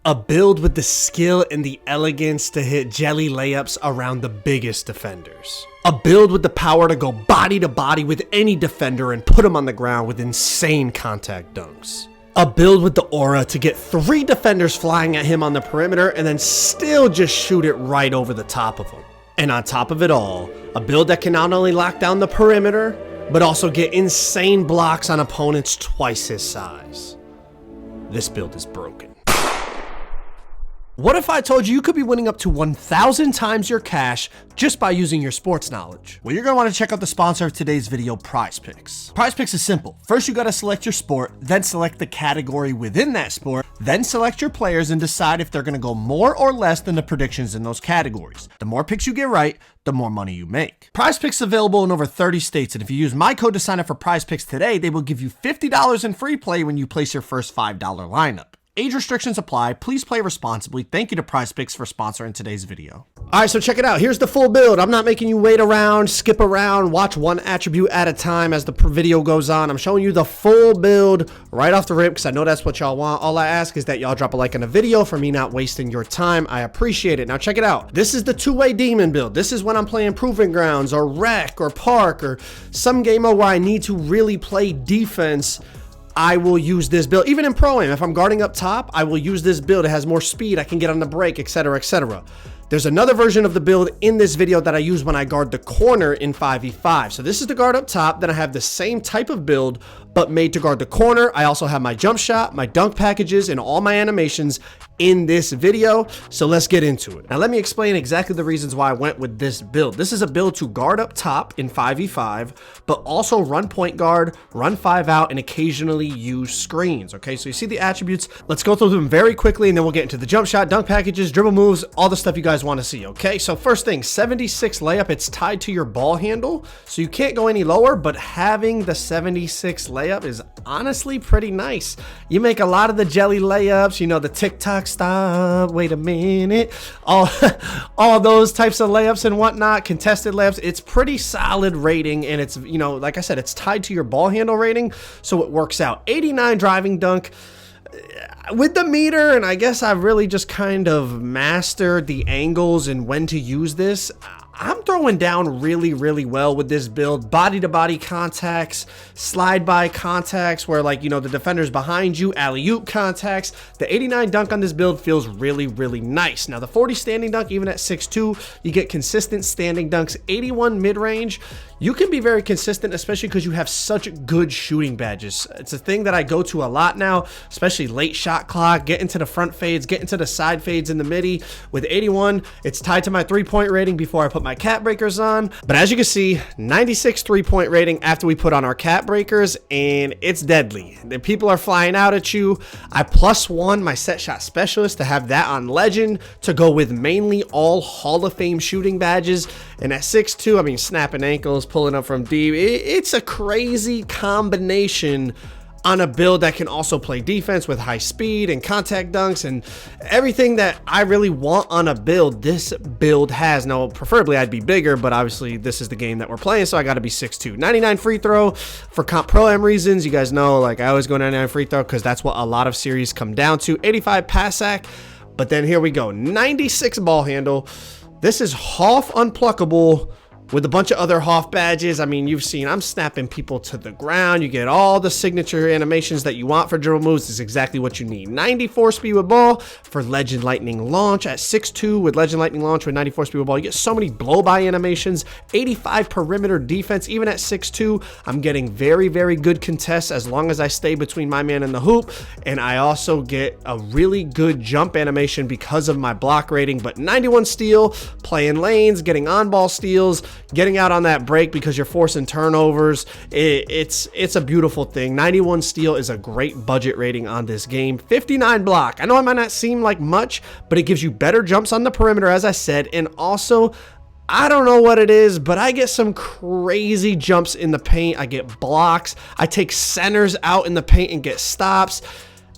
A build with the skill and the elegance to hit jelly layups around the biggest defenders. A build with the power to go body to body with any defender and put him on the ground with insane contact dunks. A build with the aura to get 3 defenders flying at him on the perimeter and then still just shoot it right over the top of them. And on top of it all, a build that can not only lock down the perimeter, but also get insane blocks on opponents twice his size. This build is broken. What if I told you you could be winning up to 1,000 times your cash just by using your sports knowledge? Well, you're going to want to check out the sponsor of today's video, PrizePicks. PrizePicks is simple. First, you got to select your sport, then select the category within that sport, then select your players and decide if they're going to go more or less than the predictions in those categories. The more picks you get right, the more money you make. PrizePicks is available in over 30 states, and if you use my code to sign up for PrizePicks today, they will give you $50 in free play when you place your first $5 lineup. Age restrictions apply. Please play responsibly. Thank you to PrizePicks for sponsoring today's video. All right, so check it out. Here's the full build. I'm not making you wait around, skip around, watch one attribute at a time as the video goes on. I'm showing you the full build right off the rip because I know that's what y'all want. All I ask is that y'all drop a like on the video for me not wasting your time. I appreciate it. Now check it out. This is the two-way demon build. This is when I'm playing Proving Grounds or Rec or Park or some game mode where I need to really play defense. I will use this build. Even in Pro-Am, if I'm guarding up top, I will use this build. It has more speed. I can get on the break, etc., etc. There's another version of the build in this video that I use when I guard the corner in 5v5. So this is the guard up top. Then I have the same type of build, but made to guard the corner. I also have my jump shot, my dunk packages, and all my animations in this video. So let's get into it. Now let me explain exactly the reasons why I went with this build. This is a build to guard up top in 5v5, but also run point guard, run 5 out, and occasionally use screens. Okay, so you see the attributes. Let's go through them very quickly, and then we'll get into the jump shot, dunk packages, dribble moves, all the stuff you guys want to see. Okay, so first thing, 76 layup. It's tied to your ball handle, so you can't go any lower, but having the 76 layup is honestly pretty nice. You make a lot of the jelly layups, you know, the TikTok stop, wait a minute, all those types of layups and whatnot, contested layups. It's pretty solid rating, and it's, you know, like I said, it's tied to your ball handle rating, so it works out. 89 driving dunk. With the meter, and I guess I've really just kind of mastered the angles and when to use this. I'm throwing down really, really well with this build. Body-to-body contacts, slide-by contacts where, like, you know, the defender's behind you, alley-oop contacts. The 89 dunk on this build feels really, really nice. Now, the 40 standing dunk, even at 6'2", you get consistent standing dunks. 81 mid-range, you can be very consistent, especially because you have such good shooting badges. It's a thing that I go to a lot now, especially late shot clock, get into the front fades, get into the side fades in the midi. With 81, it's tied to my three-point rating before I put my cap breakers on. But as you can see, 96 three-point rating after we put on our cap breakers, and it's deadly. The people are flying out at you. I +1 my set shot specialist to have that on legend to go with mainly all Hall of Fame shooting badges. And at 6'2", I mean, snapping ankles, pulling up from deep. It's a crazy combination on a build that can also play defense with high speed and contact dunks and everything that I really want on a build. This build has. Now, preferably I'd be bigger, but obviously this is the game that we're playing, so I got to be 6'2". 99 free throw for Pro-Am reasons. You guys know, like, I always go 99 free throw because that's what a lot of series come down to. 85 pass sack, but then here we go. 96 ball handle. This is Hoff unpluckable with a bunch of other Hoff badges. I mean, you've seen I'm snapping people to the ground. You get all the signature animations that you want for dribble moves. This is exactly what you need. 94 speed with ball for Legend Lightning Launch at 6'2" with Legend Lightning Launch with 94 speed with ball. You get so many blow-by animations. 85 perimeter defense. Even at 6'2", I'm getting very, very good contests as long as I stay between my man and the hoop. And I also get a really good jump animation because of my block rating. But 91 steal, playing lanes, getting on-ball steals, getting out on that break because you're forcing turnovers. It's a beautiful thing. 91 steal is a great budget rating on this game. 59 block. I know it might not seem like much, but it gives you better jumps on the perimeter, as I said, and also, I don't know what it is, but I get some crazy jumps in the paint. I get blocks. I take centers out in the paint and get stops.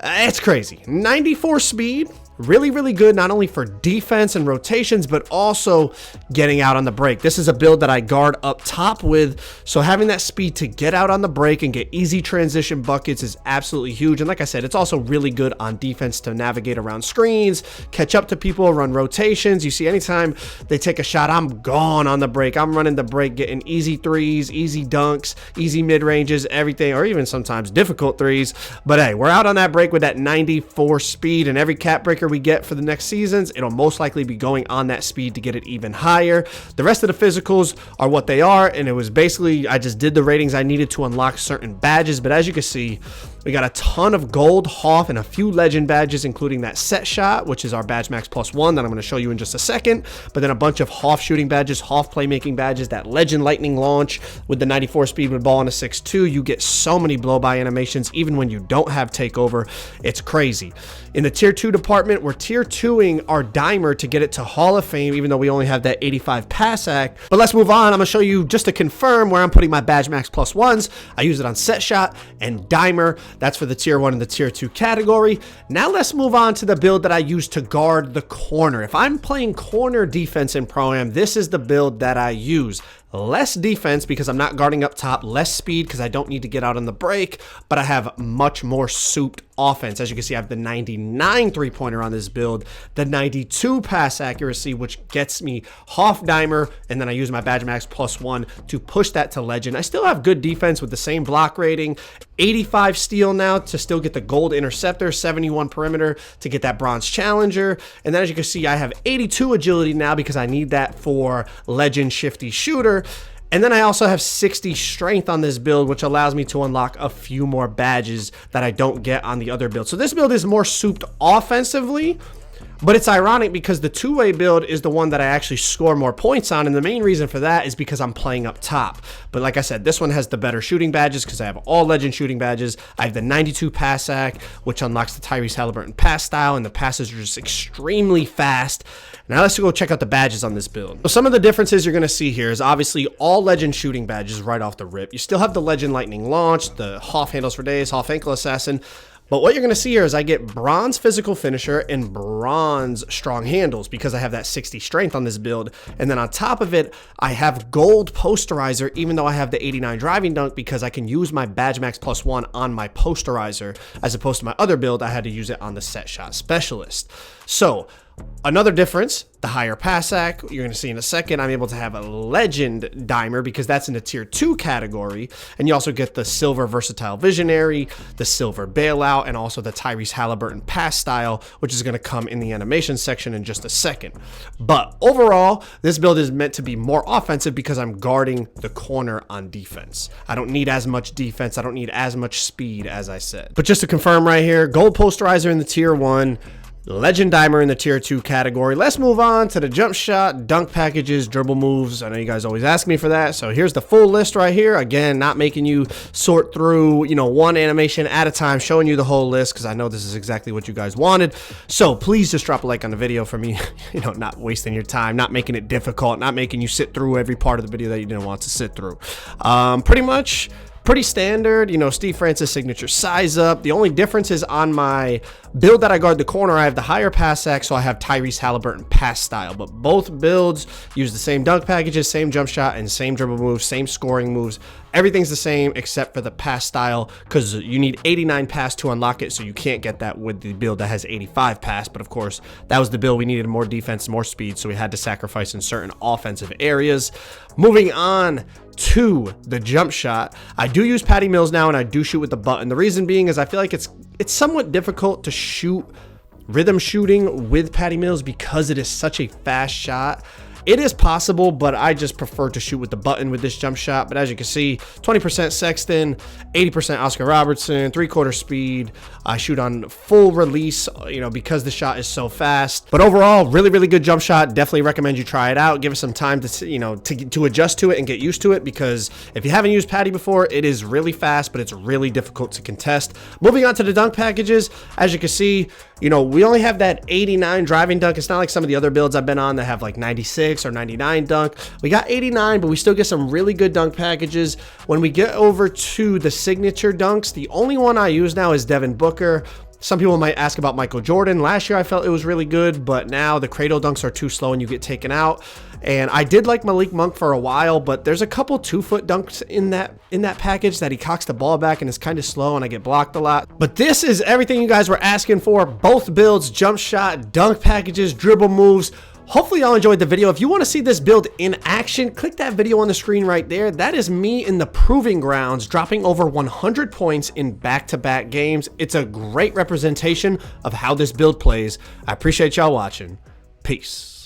It's crazy. 94 speed really, really good, not only for defense and rotations, but also getting out on the break. This is a build that I guard up top with, so having that speed to get out on the break and get easy transition buckets is absolutely huge. And like I said, it's also really good on defense to navigate around screens, catch up to people, run rotations. You see, anytime they take a shot, I'm gone on the break. I'm running the break, getting easy threes, easy dunks, easy mid-ranges, everything, or even sometimes difficult threes. But hey, we're out on that break with that 94 speed, and every cap breaker we get for the next seasons, it'll most likely be going on that speed to get it even higher. The rest of the physicals are what they are, and it was basically, I just did the ratings I needed to unlock certain badges. But as you can see, we got a ton of gold, Hoff, and a few legend badges, including that set shot, which is our badge max +1 that I'm going to show you in just a second. But then a bunch of Hoff shooting badges, Hoff playmaking badges, that legend lightning launch with the 94 speed with ball and a 6'2". You get so many blow-by animations, even when you don't have takeover. It's crazy. In the tier 2 department, we're tier 2ing our dimer to get it to Hall of Fame, even though we only have that 85 pass act. But let's move on. I'm going to show you just to confirm where I'm putting my badge max +1s. I use it on set shot and dimer. That's for the tier 1 and the tier 2 category. Now let's move on to the build that I use to guard the corner. If I'm playing corner defense in Pro-Am, this is the build that I use. Less defense because I'm not guarding up top, less speed because I don't need to get out on the break, but I have much more souped offense. As you can see, I have the 99 three-pointer on this build, the 92 pass accuracy, which gets me Hoff dimer, and then I use my badge max +1 to push that to legend. I still have good defense with the same block rating, 85 steal now to still get the gold interceptor, 71 perimeter to get that bronze challenger, and then as you can see, I have 82 agility now because I need that for legend shifty shooter. And then I also have 60 strength on this build, which allows me to unlock a few more badges that I don't get on the other build. So this build is more souped offensively, but it's ironic because the two-way build is the one that I actually score more points on, and the main reason for that is because I'm playing up top. But like I said, this one has the better shooting badges because I have all legend shooting badges. I have the 92 pass act, which unlocks the Tyrese Halliburton pass style, and the passes are just extremely fast. Now let's go check out the badges on this build. So some of the differences you're going to see here is obviously all legend shooting badges right off the rip. You still have the legend lightning launch, the Hoff handles for days, Hoff ankle assassin. But what you're going to see here is I get bronze physical finisher and bronze strong handles because I have that 60 strength on this build. And then on top of it, I have gold posterizer, even though I have the 89 driving dunk, because I can use my badge max +1 on my posterizer, as opposed to my other build, I had to use it on the set shot specialist. So another difference, the higher pass act, you're going to see in a second, I'm able to have a legend dimer because that's in the tier 2 category. And you also get the silver versatile visionary, the silver bailout, and also the Tyrese Halliburton pass style, which is going to come in the animation section in just a second. But overall, this build is meant to be more offensive because I'm guarding the corner on defense. I don't need as much defense. I don't need as much speed, as I said. But just to confirm right here, gold posterizer in the tier 1, legend dimer in the tier 2 category. Let's move on to the jump shot, dunk packages, dribble moves. I know you guys always ask me for that. So here's the full list right here. Again, not making you sort through, one animation at a time, showing you the whole list because I know this is exactly what you guys wanted. So please just drop a like on the video for me, not wasting your time, not making it difficult, not making you sit through every part of the video that you didn't want to sit through. Pretty standard, Steve Francis signature size up. The only difference is on my build that I guard the corner, I have the higher pass act, so I have Tyrese Halliburton pass style. But both builds use the same dunk packages, same jump shot, and same dribble moves, same scoring moves. Everything's the same except for the pass style because you need 89 pass to unlock it, so you can't get that with the build that has 85 pass. But of course, that was the build we needed more defense, more speed, so we had to sacrifice in certain offensive areas. Moving on to the jump shot, I do use Patty Mills now, and I do shoot with the button. The reason being is I feel like it's somewhat difficult to shoot rhythm shooting with Patty Mills because it is such a fast shot. It is possible, but I just prefer to shoot with the button with this jump shot. But as you can see, 20% Sexton, 80% Oscar Robertson, 3/4 speed. I shoot on full release, because the shot is so fast. But overall, really, really good jump shot. Definitely recommend you try it out. Give it some time to adjust to it and get used to it, because if you haven't used Patty before, it is really fast, but it's really difficult to contest. Moving on to the dunk packages, as you can see, we only have that 89 driving dunk. It's not like some of the other builds I've been on that have like 96 or 99 dunk. We got 89, but we still get some really good dunk packages. When we get over to the signature dunks, the only one I use now is Devin Booker. Some people might ask about Michael Jordan. Last year I felt it was really good, but now the cradle dunks are too slow and you get taken out. And I did like Malik Monk for a while, but there's a couple 2-foot dunks in that package that he cocks the ball back and is kind of slow and I get blocked a lot. But this is everything you guys were asking for. Both builds, jump shot, dunk packages, dribble moves. Hopefully y'all enjoyed the video. If you want to see this build in action, click that video on the screen right there. That is me in the proving grounds, dropping over 100 points in back-to-back games. It's a great representation of how this build plays. I appreciate y'all watching. Peace.